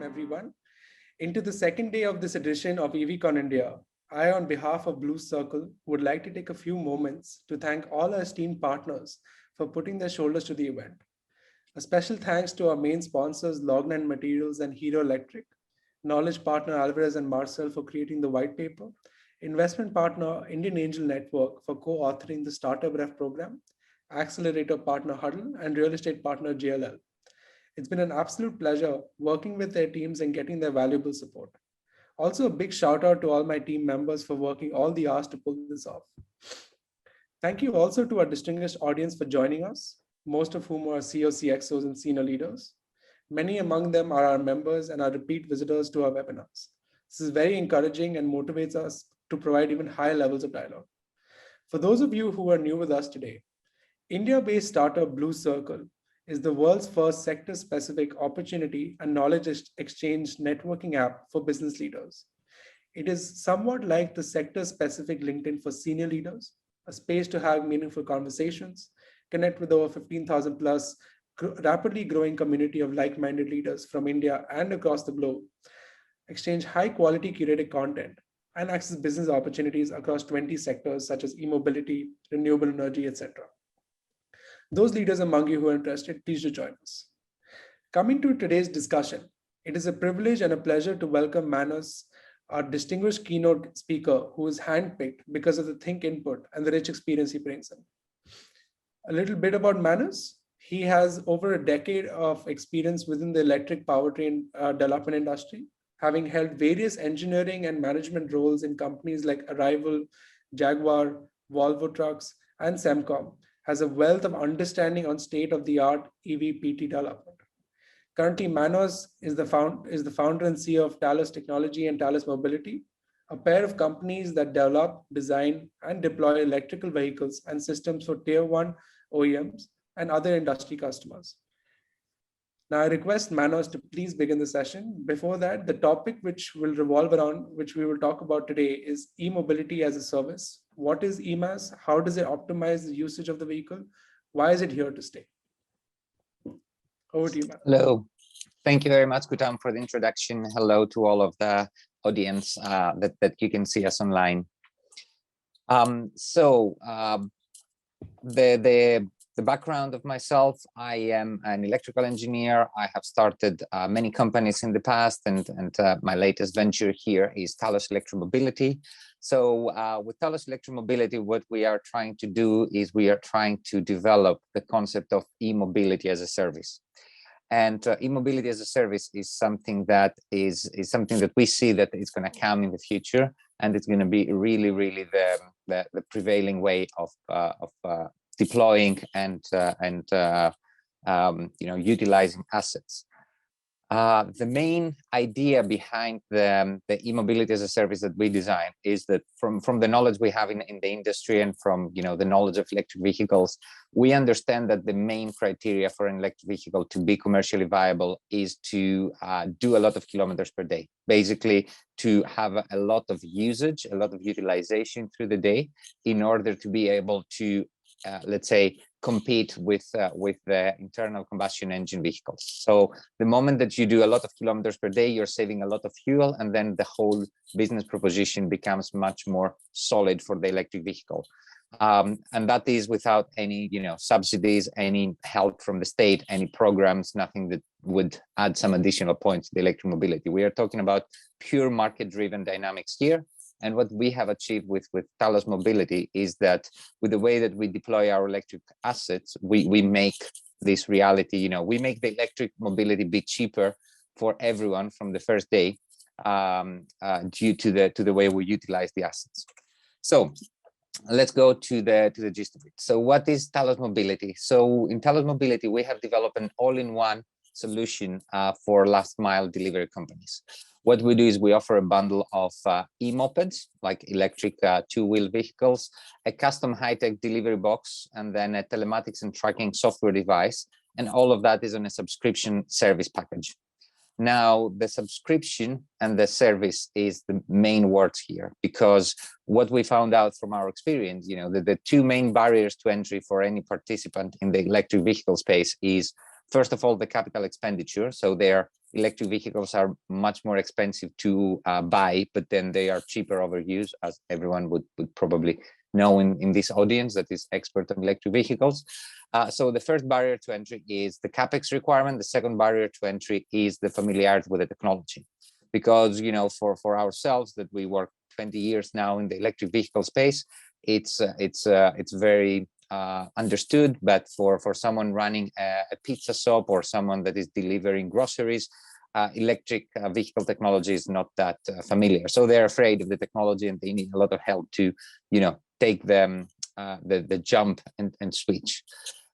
everyone. Into the second day of this edition of EVCon India, I, on behalf of Blue Circle, would like to take a few moments to thank all our esteemed partners for putting their shoulders to the event. A special thanks to our main sponsors, Lognan Materials and Hero Electric, knowledge partner Alvarez and Marcel for creating the white paper, investment partner Indian Angel Network for co-authoring the Startup Ref program, accelerator partner Huddle, and real estate partner JLL. It's been an absolute pleasure working with their teams and getting their valuable support. Also, a big shout out to all my team members for working all the hours to pull this off. Thank you also to our distinguished audience for joining us, most of whom are CEOs, CXOs, and senior leaders. Many among them are our members and are repeat visitors to our webinars. This is very encouraging and motivates us to provide even higher levels of dialogue. For those of you who are new with us today, India-based startup Blue Circle is the world's first sector-specific opportunity and knowledge exchange networking app for business leaders. It is somewhat like the sector-specific LinkedIn for senior leaders, a space to have meaningful conversations, connect with over 15,000 plus rapidly growing community of like-minded leaders from India and across the globe, exchange high-quality curated content, and access business opportunities across 20 sectors such as e-mobility, renewable energy, etc. Those leaders among you who are interested, please do join us. Coming to today's discussion, it is a privilege and a pleasure to welcome Manos, our distinguished keynote speaker who is handpicked because of the Think input and the rich experience he brings in. A little bit about Manos. He has over a decade of experience within the electric powertrain development industry, having held various engineering and management roles in companies like Arrival, Jaguar, Volvo Trucks, and Semcom, has a wealth of understanding on state-of-the-art EV PT development. Currently, Manos is the founder and CEO of Talos Technology and Talos Mobility, a pair of companies that develop, design, and deploy electrical vehicles and systems for Tier 1 OEMs and other industry customers. Now, I request Manos to please begin the session. Before that, the topic which will revolve around, which we will talk about today, is e-mobility as a service. What is EMAS? How does it optimize the usage of the vehicle? Why is it here to stay? Over to you, Manos. Hello. Thank you very much, Kutam, for the introduction. Hello to all of the audience that you can see us online. The background of myself, I am an electrical engineer. I have started many companies in the past, and my latest venture here is Talos Electromobility. So with Talos Electromobility, what we are trying to do is we are trying to develop the concept of e-mobility as a service. And e-mobility as a service is something that something that we see that is going to come in the future, and it's going to be really, really the prevailing way of deploying and utilizing assets. The main idea behind the e-mobility as a service that we design is that from the knowledge we have in the industry and from the knowledge of electric vehicles, we understand that the main criteria for an electric vehicle to be commercially viable is to do a lot of kilometers per day. Basically, to have a lot of usage, a lot of utilization through the day in order to be able to let's say, compete with the internal combustion engine vehicles. So the moment that you do a lot of kilometers per day, you're saving a lot of fuel, and then the whole business proposition becomes much more solid for the electric vehicle. And that is without any, subsidies, any help from the state, any programs, nothing that would add some additional points to the electromobility. We are talking about pure market-driven dynamics here. And what we have achieved with Talos Mobility is that with the way that we deploy our electric assets, we make this reality. We make the electric mobility be cheaper for everyone from the first day due to the way we utilize the assets. So let's go to the gist of it. So what is Talos Mobility? So in Talos Mobility, we have developed an all-in-one solution for last mile delivery companies. What we do is we offer a bundle of e-mopeds, like electric two-wheel vehicles, a custom high-tech delivery box, and then a telematics and tracking software device. And all of that is on a subscription service package. Now, the subscription and the service is the main words here, because what we found out from our experience, the two main barriers to entry for any participant in the electric vehicle space is, first of all, the capital expenditure. So they're electric vehicles are much more expensive to buy, but then they are cheaper over use, as everyone would probably know in this audience that is expert on electric vehicles. So the first barrier to entry is the capex requirement. The second barrier to entry is the familiarity with the technology, because for ourselves that we work 20 years now in the electric vehicle space, it's very understood, but for someone running a pizza shop or someone that is delivering groceries, electric vehicle technology is not that familiar. So they're afraid of the technology and they need a lot of help to take them the jump and switch.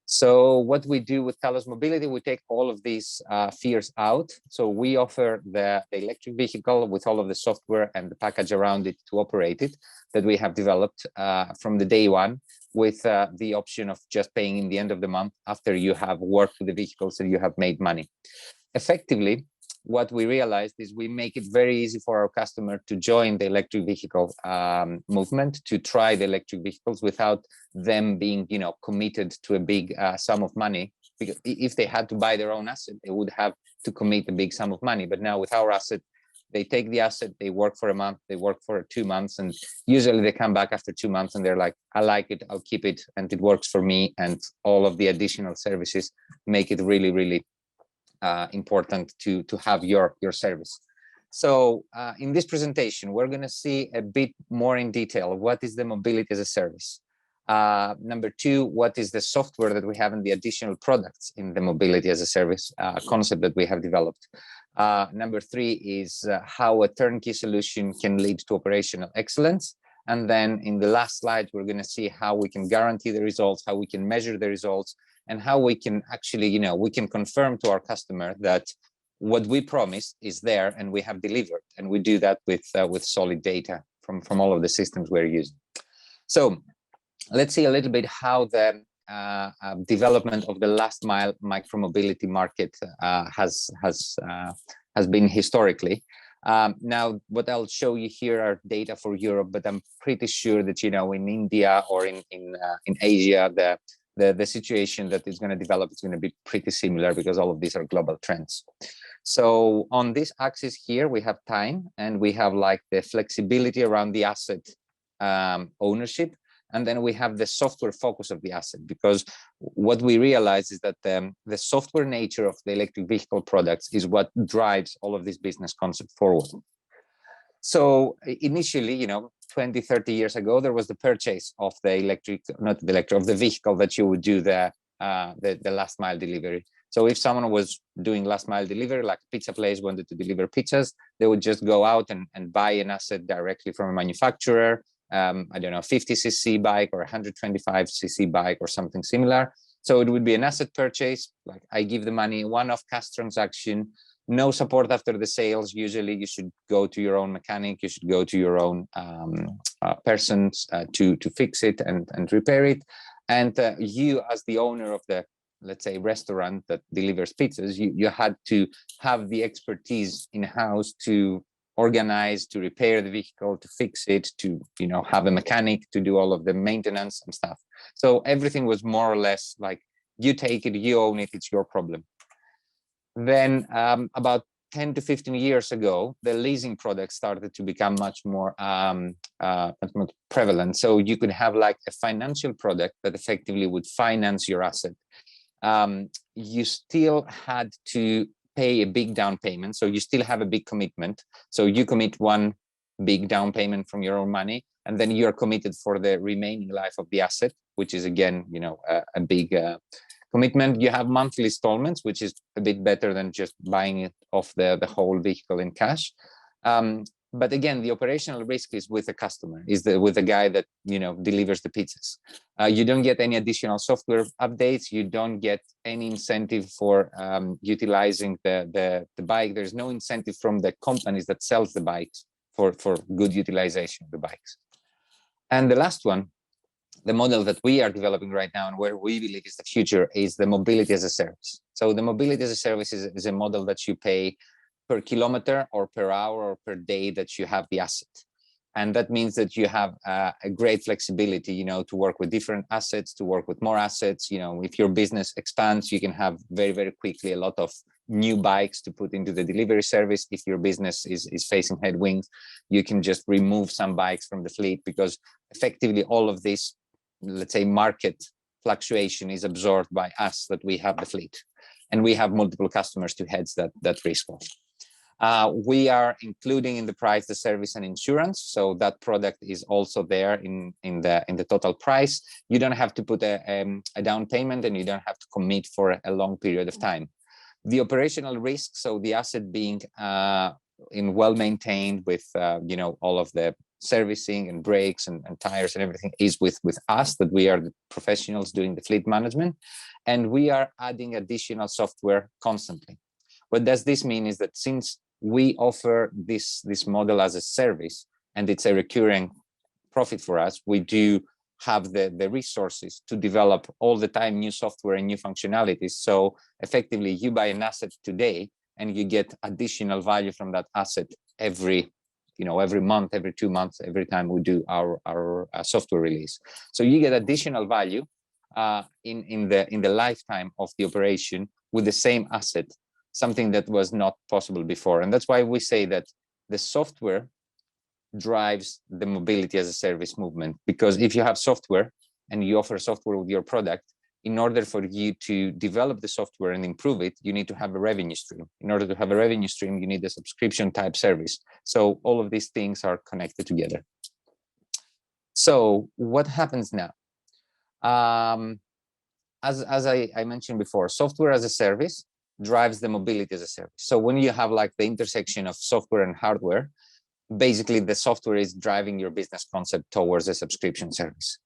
So what we do with Talos Mobility, we take all of these fears out. So we offer the electric vehicle with all of the software and the package around it to operate it that we have developed from the day one, with the option of just paying in the end of the month after you have worked with the vehicles and you have made money. Effectively, what we realized is we make it very easy for our customer to join the electric vehicle movement, to try the electric vehicles without them being, committed to a big sum of money. Because if they had to buy their own asset, they would have to commit a big sum of money. But now with our asset, they take the asset, they work for a month, they work for 2 months, and usually they come back after 2 months and they're like, I like it, I'll keep it, and it works for me. And all of the additional services make it really, really important to have your service. So in this presentation, we're going to see a bit more in detail what is the mobility as a service. Number two, what is the software that we have and the additional products in the mobility as a service concept that we have developed. Number three is how a turnkey solution can lead to operational excellence. And then in the last slide, we're going to see how we can guarantee the results, how we can measure the results, and how we can actually, we can confirm to our customer that what we promised is there and we have delivered. And we do that with solid data from all of the systems we're using. So let's see a little bit how the development of the last mile micromobility market has been historically. Now, what I'll show you here are data for Europe, but I'm pretty sure that in India or in Asia, the situation that is going to develop is going to be pretty similar, because all of these are global trends. So on this axis here, we have time, and we have like the flexibility around the asset ownership. And then we have the software focus of the asset, because what we realize is that the software nature of the electric vehicle products is what drives all of this business concept forward. So initially, 20, 30 years ago, there was the purchase of the of the vehicle that you would do the last mile delivery. So if someone was doing last mile delivery, like a pizza place wanted to deliver pizzas, they would just go out and buy an asset directly from a manufacturer. I don't know, 50cc bike or 125cc bike or something similar. So it would be an asset purchase, like I give the money, one-off cash transaction, no support after the sales. Usually you should go to your own mechanic, you should go to your own persons to fix it and repair it. And you, as the owner of the, let's say, restaurant that delivers pizzas, you had to have the expertise in-house to organize, to repair the vehicle, to fix it, to have a mechanic to do all of the maintenance and stuff. So everything was more or less like, you take it, you own it, it's your problem. Then about 10 to 15 years ago, the leasing products started to become much more prevalent. So you could have like a financial product that effectively would finance your asset. You still had to pay a big down payment, so you still have a big commitment. So you commit one big down payment from your own money, and then you're committed for the remaining life of the asset, which is again, a big commitment. You have monthly installments, which is a bit better than just buying it off the whole vehicle in cash. But again, the operational risk is with the customer, with the guy that delivers the pizzas. You don't get any additional software updates. You don't get any incentive for utilizing the bike. There's no incentive from the companies that sells the bikes for good utilization of the bikes. And the last one, the model that we are developing right now and where we believe is the future, is the mobility as a service. So the mobility as a service is a model that you pay per kilometer or per hour or per day that you have the asset. And that means that you have a great flexibility, to work with different assets, to work with more assets. If your business expands, you can have very, very quickly a lot of new bikes to put into the delivery service. If your business is facing headwinds, you can just remove some bikes from the fleet, because effectively all of this, let's say, market fluctuation is absorbed by us, that we have the fleet and we have multiple customers to hedge that risk of. We are including in the price the service and insurance, so that product is also there in the total price. You don't have to put a down payment, and you don't have to commit for a long period of time. The operational risk, so the asset being in well maintained with all of the servicing and brakes and tires and everything, is with us, that we are the professionals doing the fleet management, and we are adding additional software constantly. What does this mean is that since we offer this model as a service and it's a recurring profit for us, we do have the resources to develop all the time new software and new functionalities. So effectively, you buy an asset today and you get additional value from that asset every month, every 2 months, every time we do our software release. So you get additional value in the lifetime of the operation with the same asset, something that was not possible before. And that's why we say that the software drives the mobility as a service movement, because if you have software and you offer software with your product, in order for you to develop the software and improve it, you need to have a revenue stream. In order to have a revenue stream, you need a subscription type service. So all of these things are connected together. So what happens now? As I mentioned before, software as a service drives the mobility as a service. So when you have like the intersection of software and hardware, basically the software is driving your business concept towards a subscription service,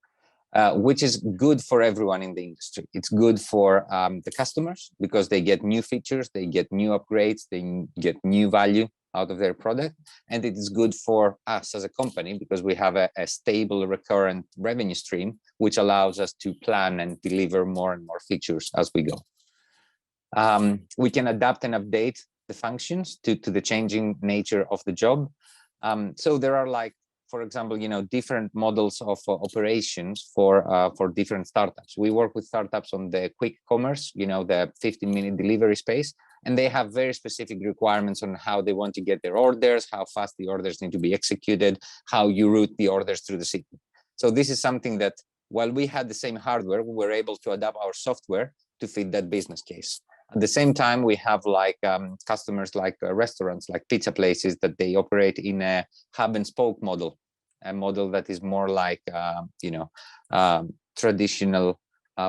which is good for everyone in the industry. It's good for the customers, because they get new features, they get new upgrades, they get new value out of their product. And it is good for us as a company, because we have a stable recurrent revenue stream, which allows us to plan and deliver more and more features as we go. We can adapt and update the functions to the changing nature of the job. So there are, like, for example, different models of operations for different startups. We work with startups on the quick commerce, the 15-minute delivery space, and they have very specific requirements on how they want to get their orders, how fast the orders need to be executed, how you route the orders through the city. So this is something that, while we had the same hardware, we were able to adapt our software to fit that business case. At the same time, we have like customers like restaurants, like pizza places, that they operate in a hub and spoke model, a model that is more like traditional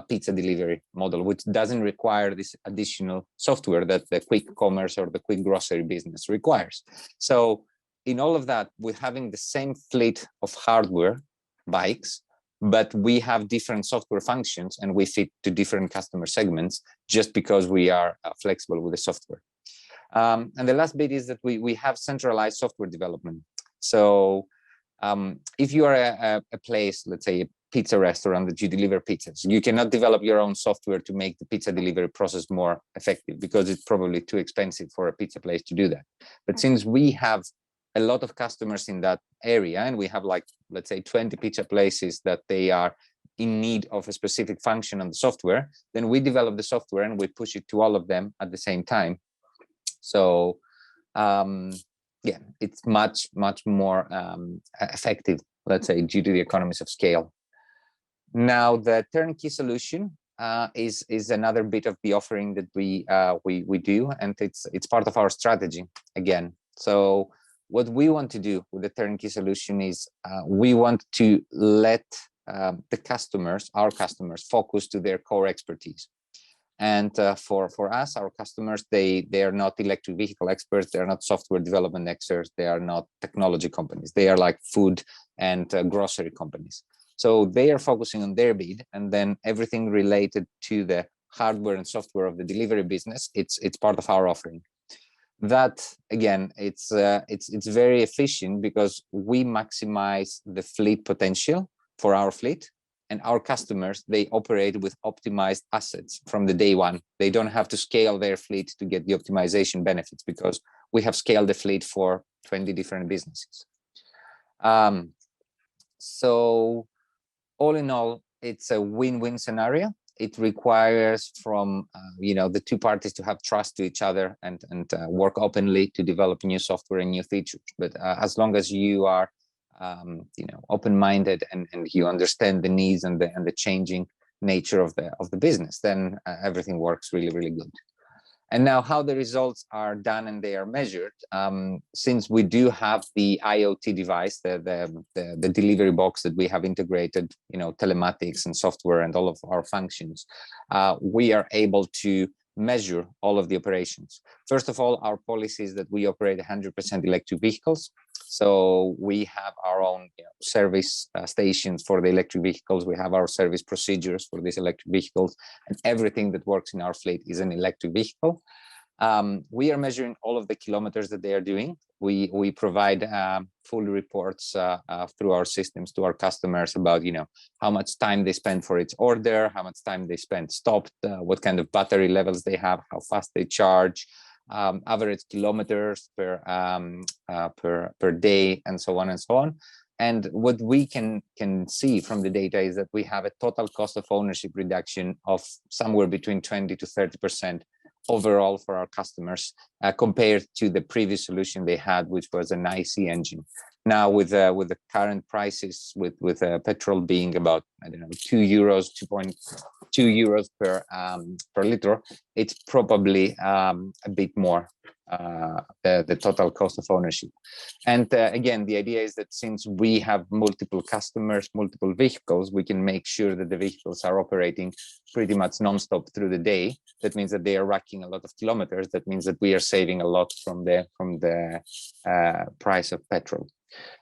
pizza delivery model, which doesn't require this additional software that the quick commerce or the quick grocery business requires. So in all of that, we're having the same fleet of hardware bikes, but we have different software functions and we fit to different customer segments, just because we are flexible with the software. And the last bit is that we have centralized software development. So if you are a place, let's say a pizza restaurant that you deliver pizzas, you cannot develop your own software to make the pizza delivery process more effective, because it's probably too expensive for a pizza place to do that. But since we have a lot of customers in that area, and we have, like, let's say 20 pizza places that they are in need of a specific function on the software, then we develop the software and we push it to all of them at the same time. So yeah, it's much more effective, let's say, due to the economies of scale. Now, the turnkey solution is another bit of the offering that we do, and it's part of our strategy again. So what we want to do with the turnkey solution is we want to let the customers, our customers, focus to their core expertise. And for us, our customers, they are not electric vehicle experts, they are not software development experts, they are not technology companies, they are like food and grocery companies. So they are focusing on their bid, and then everything related to the hardware and software of the delivery business, it's part of our offering. That, again, it's very efficient, because we maximize the fleet potential for our fleet, and our customers, they operate with optimized assets from the day one. They don't have to scale their fleet to get the optimization benefits, because we have scaled the fleet for 20 different businesses. So all in all, it's a win-win scenario. it requires from the two parties to have trust to each other and work openly to develop new software and new features. But as long as you are open-minded and you understand the needs and the changing nature of the business, then everything works really, really good. And now how the results are done and they are measured, since we do have the IoT device, the delivery box that we have integrated, telematics and software and all of our functions, we are able to measure all of the operations. First of all, our policy is that we operate 100% electric vehicles. So we have our own service stations for the electric vehicles. We have our service procedures for these electric vehicles, and everything that works in our fleet is an electric vehicle. We are measuring all of the kilometers that they are doing. We provide full reports through our systems to our customers about how much time they spend for each order, how much time they spend stopped, what kind of battery levels they have, how fast they charge, average kilometers per day, and so on and so on. And what we can see from the data is that we have a total cost of ownership reduction of somewhere between 20 to 30% overall for our customers, compared to the previous solution they had, which was an IC engine. Now with the current prices, with petrol being about, I don't know, 2 euros, 2.2 euros per liter, it's probably a bit more, the total cost of ownership. And again, the idea is that since we have multiple customers, multiple vehicles, we can make sure that the vehicles are operating pretty much non-stop through the day. That means that they are racking a lot of kilometers. That means that we are saving a lot from the price of petrol.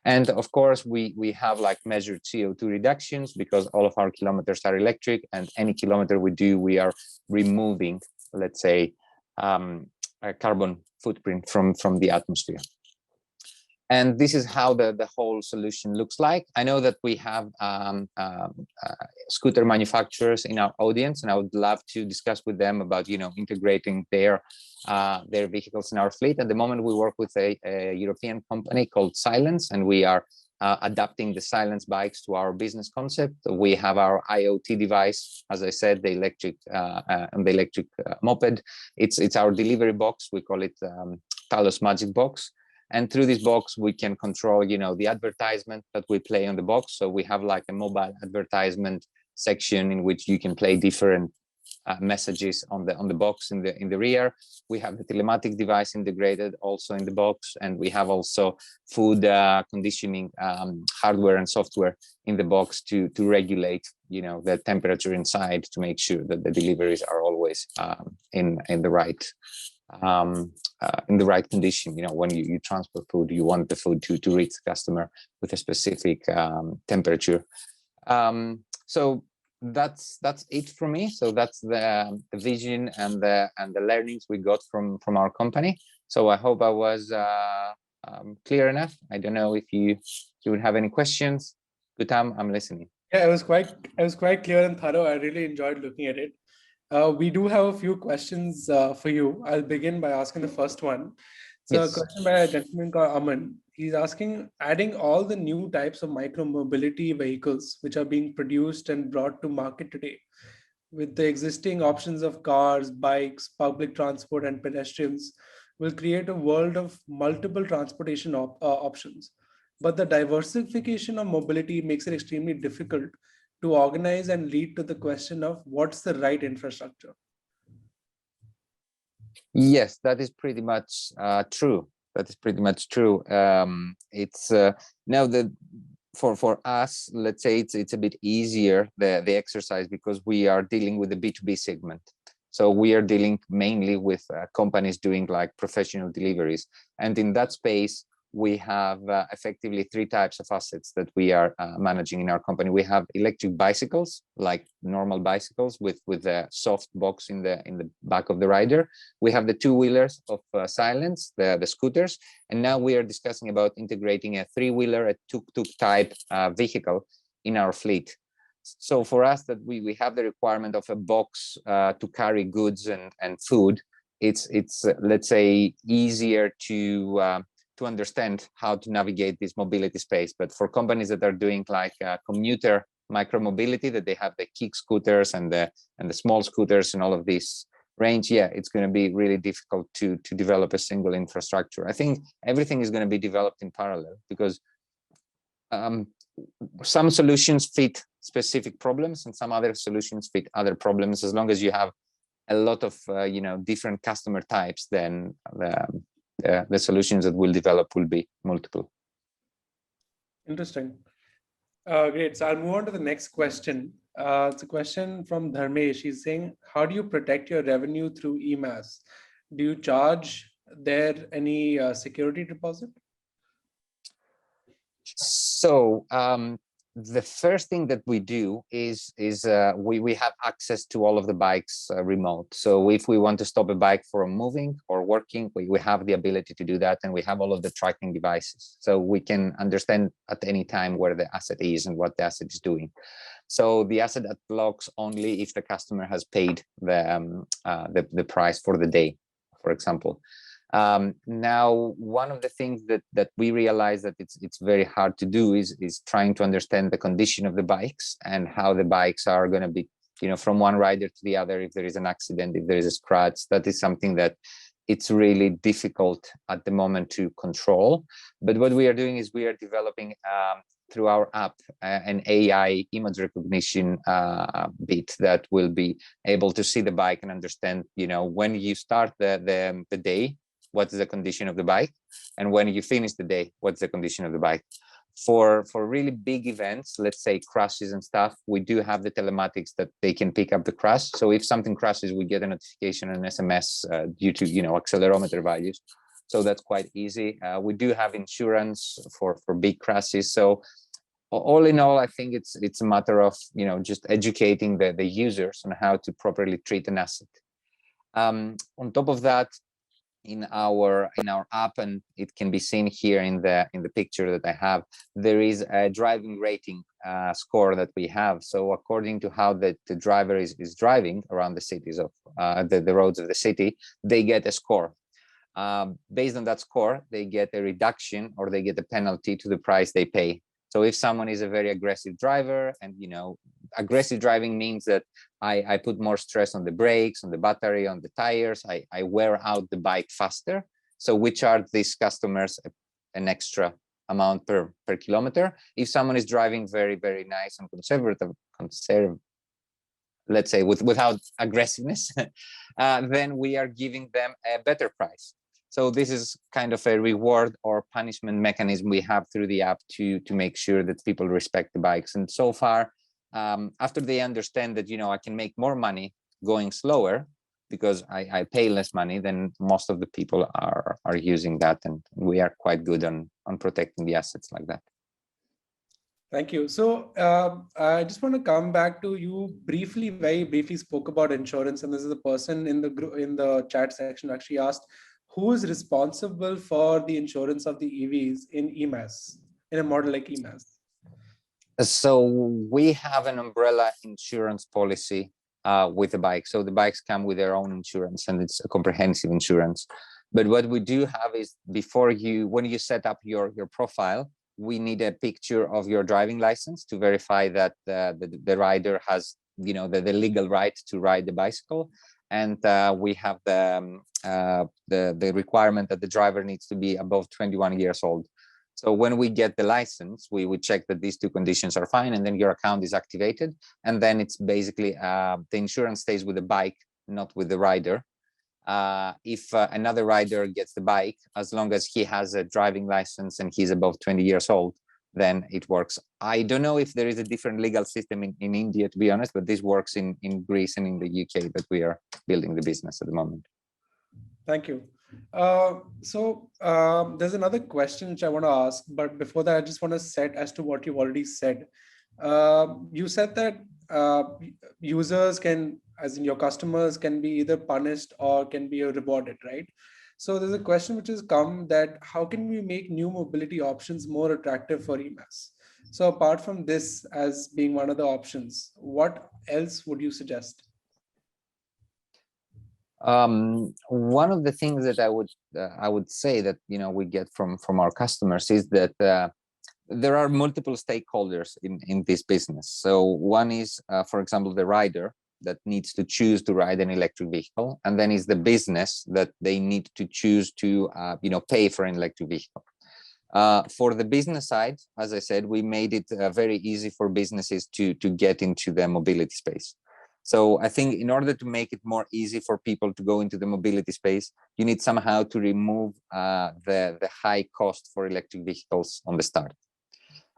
And of course, we have like measured CO2 reductions, because all of our kilometers are electric, and any kilometer we do, we are removing, let's say, a carbon footprint from the atmosphere. And this is how the whole solution looks like. I know that we have scooter manufacturers in our audience, and I would love to discuss with them about integrating their vehicles in our fleet. At the moment, we work with a European company called Silence, and we are adapting the Silence bikes to our business concept. We have our IoT device, as I said, the electric and the electric moped. It's our delivery box. We call it Talos Magic Box. And through this box, we can control, the advertisement that we play on the box. So we have like a mobile advertisement section in which you can play different messages on the box in the rear. We have the telematic device integrated also in the box, and we have also food conditioning hardware and software in the box to regulate, the temperature inside, to make sure that the deliveries are always in the right condition. When you transport food, you want the food to reach the customer with a specific temperature. So that's it for me. So that's the vision and the learnings we got from our company. So I hope I was clear enough. I don't know if you would have any questions. Gutam, I'm listening. Yeah, it was quite clear and thorough. I really enjoyed looking at it. We do have a few questions for you. I'll begin by asking the first one. So Yes. a question by a gentleman called Aman. He's asking, adding all the new types of micro-mobility vehicles which are being produced and brought to market today, with the existing options of cars, bikes, public transport, and pedestrians, will create a world of multiple transportation options. But the diversification of mobility makes it extremely difficult to organize and lead to the question of what's the right infrastructure. Yes, that is pretty much true. That is pretty much true. It's now for us, let's say it's a bit easier, the exercise, because we are dealing with the B2B segment. So we are dealing mainly with companies doing like professional deliveries, and in that space we have effectively three types of assets that we are managing in our company. We have electric bicycles, like normal bicycles with a soft box in the back of the rider. We have the two-wheelers of Silence, the scooters, and now we are discussing about integrating a three-wheeler, a tuk-tuk type vehicle in our fleet. So for us, that we have the requirement of a box to carry goods and food. It's let's say easier to understand how to navigate this mobility space. But for companies that are doing like commuter micromobility, that they have the kick scooters and the small scooters and all of this range, yeah, it's going to be really difficult to develop a single infrastructure. I think everything is going to be developed in parallel, because some solutions fit specific problems and some other solutions fit other problems. As long as you have a lot of different customer types, then the solutions that will develop will be multiple. Interesting. Great. So I'll move on to the next question. It's a question from Dharmesh. He's saying, how do you protect your revenue through EMAS? Do you charge there any security deposit? So the first thing that we do is we have access to all of the bikes remote. So if we want to stop a bike from moving or working, we have the ability to do that, and we have all of the tracking devices, so we can understand at any time where the asset is and what the asset is doing. So the asset unlocks only if the customer has paid the price for the day, for example. Now, one of the things that we realize that it's very hard to do is trying to understand the condition of the bikes and how the bikes are going to be, from one rider to the other. If there is an accident, if there is a scratch, that is something that it's really difficult at the moment to control. But what we are doing is we are developing through our app an AI image recognition bit that will be able to see the bike and understand, when you start the day, what's the condition of the bike, and when you finish the day, what's the condition of the bike. For really big events, let's say crashes and stuff, we do have the telematics that they can pick up the crash. So if something crashes, we get a notification and an SMS due to accelerometer values. So that's quite easy. We do have insurance for big crashes. So all in all, I think it's a matter of just educating the users on how to properly treat an asset. On top of that, in our app, and it can be seen here in the picture that I have, there is a driving rating score that we have. So according to how the driver is driving around the cities of the roads of the city, they get a score. Based on that score, they get a reduction or they get a penalty to the price they pay. So if someone is a very aggressive driver, and aggressive driving means that I put more stress on the brakes, on the battery, on the tires, I wear out the bike faster. So we charge these customers an extra amount per kilometer. If someone is driving very, very nice and conservative, let's say without aggressiveness, then we are giving them a better price. So this is kind of a reward or punishment mechanism we have through the app to make sure that people respect the bikes. And so far, after they understand that, I can make more money going slower because I pay less money, then most of the people are using that, and we are quite good on protecting the assets like that. Thank you. So I just want to come back to you very briefly spoke about insurance, and this is a person in the chat section actually asked, who is responsible for the insurance of the EVs in EMAS, in a model like EMAS? So we have an umbrella insurance policy with the bike. So the bikes come with their own insurance, and it's a comprehensive insurance. But what we do have is when you set up your profile, we need a picture of your driving license to verify that the rider has the legal right to ride the bicycle. And we have the requirement that the driver needs to be above 21 years old. So when we get the license, we would check that these two conditions are fine, and then your account is activated. And then it's basically the insurance stays with the bike, not with the rider. If another rider gets the bike, as long as he has a driving license and he's above 20 years old, then it works. I don't know if there is a different legal system in India, to be honest, but this works in Greece and in the UK, that we are building the business at the moment. Thank you. So there's another question which I want to ask, but before that, I just want to set as to what you've already said. You said that users can, as in your customers, can be either punished or can be rewarded, right? So there's a question which has come that how can we make new mobility options more attractive for EMAS? So apart from this as being one of the options, what else would you suggest? One of the things that I would say that we get from our customers is that there are multiple stakeholders in this business. So one is, for example, the rider that needs to choose to ride an electric vehicle, and then is the business that they need to choose to pay for an electric vehicle. For the business side, as I said, we made it very easy for businesses to get into the mobility space. So I think in order to make it more easy for people to go into the mobility space, you need somehow to remove the high cost for electric vehicles on the start.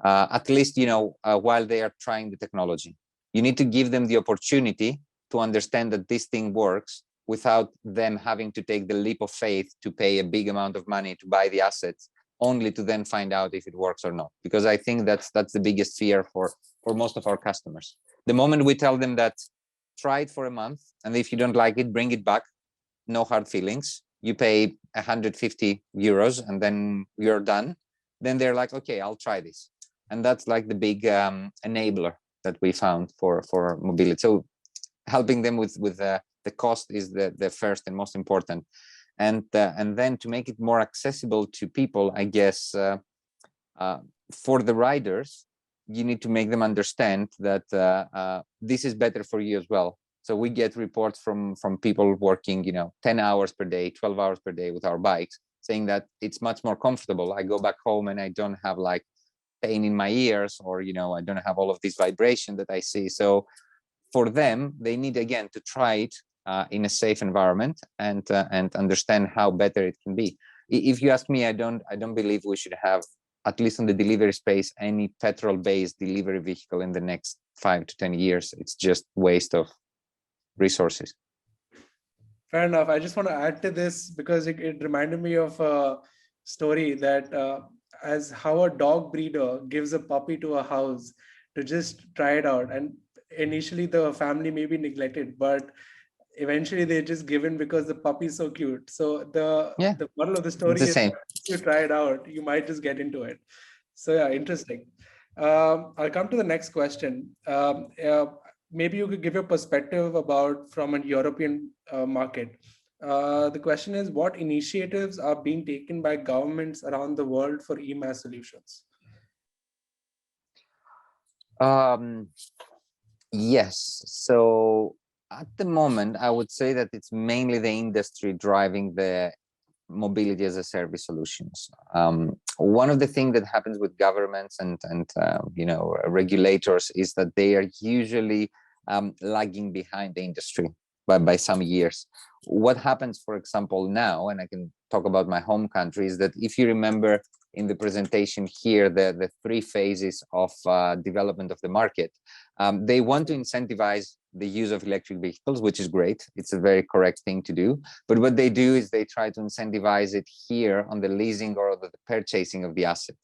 At least, while they are trying the technology, you need to give them the opportunity to understand that this thing works without them having to take the leap of faith to pay a big amount of money to buy the assets, only to then find out if it works or not. Because I think that's the biggest fear for most of our customers. The moment we tell them that try it for a month, and if you don't like it, bring it back, no hard feelings, you pay 150 euros and then you're done, then they're like, okay, I'll try this. And that's like the big enabler that we found for mobility. So helping them with the cost is the first and most important. And then to make it more accessible to people, I guess, for the riders, you need to make them understand that this is better for you as well. So we get reports from people working, 10 hours per day, 12 hours per day with our bikes, saying that it's much more comfortable. I go back home and I don't have like pain in my ears, or I don't have all of this vibration that I see. So for them, they need again to try it in a safe environment and understand how better it can be. If you ask me, I don't believe we should have, at least in the delivery space, any petrol-based delivery vehicle in the next 5 to 10 years. It's just waste of resources. Fair enough. I just want to add to this because it reminded me of a story that as how a dog breeder gives a puppy to a house to just try it out. And initially the family may be neglected, but eventually they're just given because the puppy is so cute. So the moral of the story is that if you try it out, you might just get into it. So yeah, interesting. I'll come to the next question. Maybe you could give your perspective about from a European market. The question is, what initiatives are being taken by governments around the world for EMAS solutions? Yes. So at the moment, I would say that it's mainly the industry driving the mobility as a service solutions. One of the things that happens with governments and regulators is that they are usually lagging behind the industry by some years. What happens, for example, now, and I can talk about my home country, is that if you remember in the presentation here, the 3 phases of development of the market, they want to incentivize the use of electric vehicles, which is great. It's a very correct thing to do. But what they do is they try to incentivize it here on the leasing or the purchasing of the asset.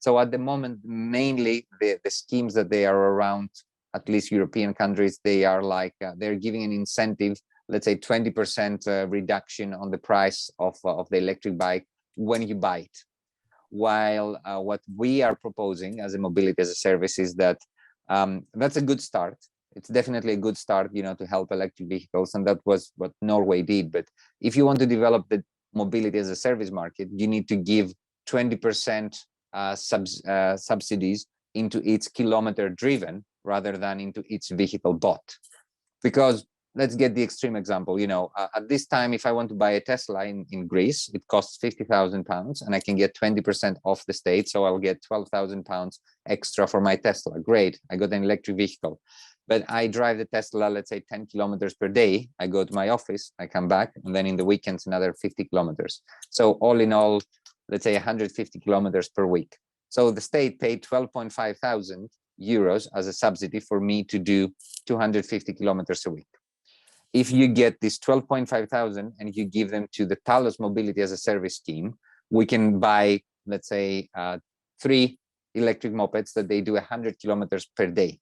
So at the moment, mainly the schemes that they are around, at least European countries, they are like, they're giving an incentive, let's say 20% reduction on the price of the electric bike when you buy it. While what we are proposing as a mobility as a service is that that's a good start. It's definitely a good start, to help electric vehicles, and that was what Norway did. But if you want to develop the mobility as a service market, you need to give 20% subsidies into each kilometer driven rather than into each vehicle bought. Because let's get the extreme example. At this time, if I want to buy a Tesla in Greece, it costs £50,000 and I can get 20% off the state. So I'll get £12,000 extra for my Tesla. Great. I got an electric vehicle. But I drive the Tesla, let's say 10 kilometers per day. I go to my office, I come back, and then in the weekends, another 50 kilometers. So all in all, let's say 150 kilometers per week. So the state paid 12.5 thousand euros as a subsidy for me to do 250 kilometers a week. If you get this 12.5 thousand and you give them to the Talos mobility as a service scheme, we can buy, let's say, 3 electric mopeds that they do 100 kilometers per day.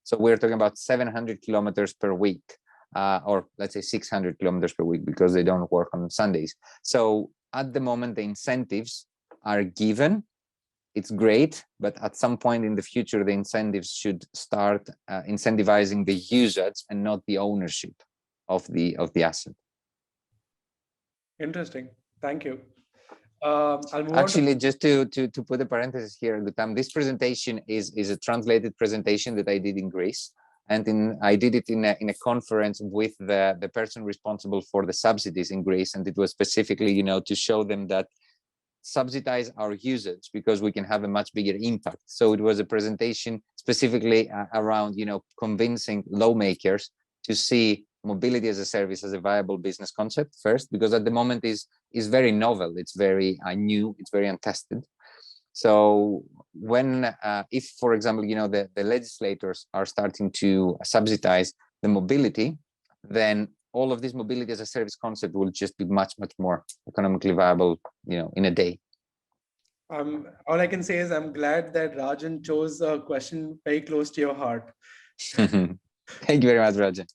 So we're talking about 700 kilometers per week, or let's say 600 kilometers per week because they don't work on Sundays. So at the moment, the incentives are given. It's great, but at some point in the future, the incentives should start incentivizing the usage and not the ownership of the asset. Interesting. Thank you. I'll move Actually, just to put a parenthesis here, Gutam, this presentation is a translated presentation that I did in Greece, and I did it in a conference with the person responsible for the subsidies in Greece, and it was specifically, you know, to show them that subsidize our usage because we can have a much bigger impact. So it was a presentation specifically around, you know, convincing lawmakers to see mobility as a service as a viable business concept first, because at the moment is very novel, it's very new, it's very untested. So when if, for example, you know, the legislators are starting to subsidize the mobility, then all of this mobility as a service concept will just be much more economically viable, you know, in a day. All I can say is I'm glad that Rajan chose a question very close to your heart. Thank you very much, Rajan.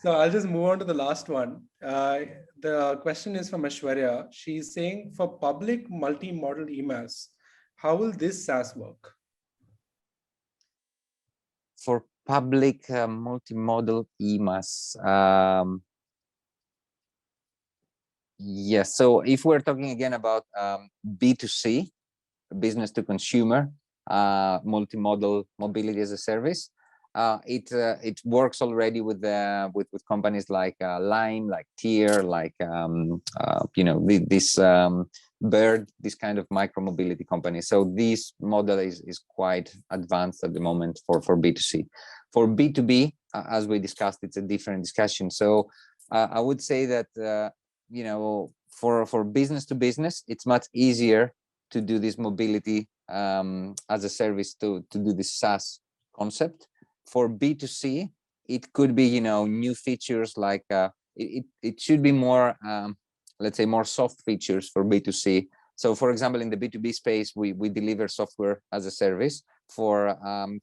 So I'll just move on to the last one. The question is from Ashwarya. She's saying, for public multi-model EMAS, how will this SaaS work? For public multimodal EMAS, yes. So if we're talking again about B2C, business to consumer, multimodal mobility as a service, it works already with companies like Lime, like Tier, like you know, this Bird, this kind of micro mobility company. So this model is quite advanced at the moment for B2C. For B2B, as we discussed, it's a different discussion. So I would say that you know, for business to business, it's much easier to do this mobility as a service, to do this SaaS concept. For B2C, it could be, you know, new features like it should be more, let's say, more soft features for B2C. So for example, in the B2B space, we deliver software as a service for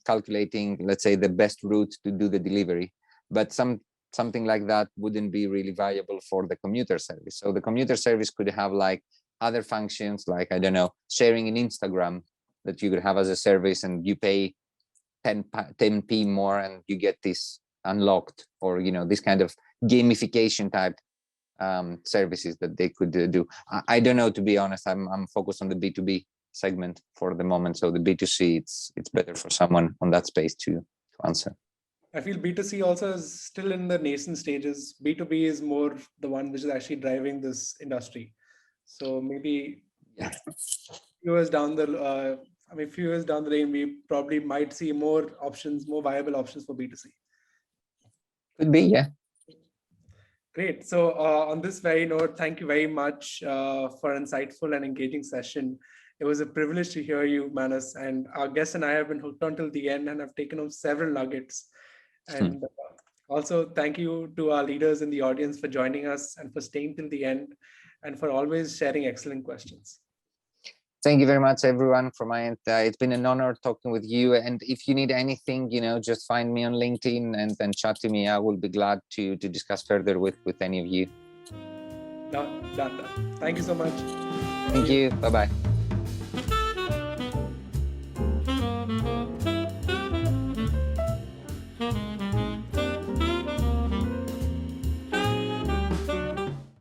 calculating, let's say, the best route to do the delivery. But something like that wouldn't be really valuable for the commuter service. So the commuter service could have like other functions, like, I don't know, sharing in Instagram that you could have as a service, and you pay 10p more and you get this unlocked, or, you know, this kind of gamification type services that they could do. I don't know, to be honest. I'm focused on the B2B segment for the moment. So the B2C, it's better for someone on that space to answer. I feel B2C also is still in the nascent stages. B2B is more the one which is actually driving this industry. So maybe few years down the few years down the lane, we probably might see more options, more viable options for B2C. Could be, yeah. Great. So on this very note, thank you very much for an insightful and engaging session. It was a privilege to hear you, Manos, and our guest and I have been hooked until the end and have taken home several nuggets. And also thank you to our leaders in the audience for joining us and for staying till the end and for always sharing excellent questions. Thank you very much, everyone, from my end. It's been an honor talking with you. And if you need anything, you know, just find me on LinkedIn and then chat to me. I will be glad to discuss further with any of you. Done. Thank you so much. Thank you. Bye-bye.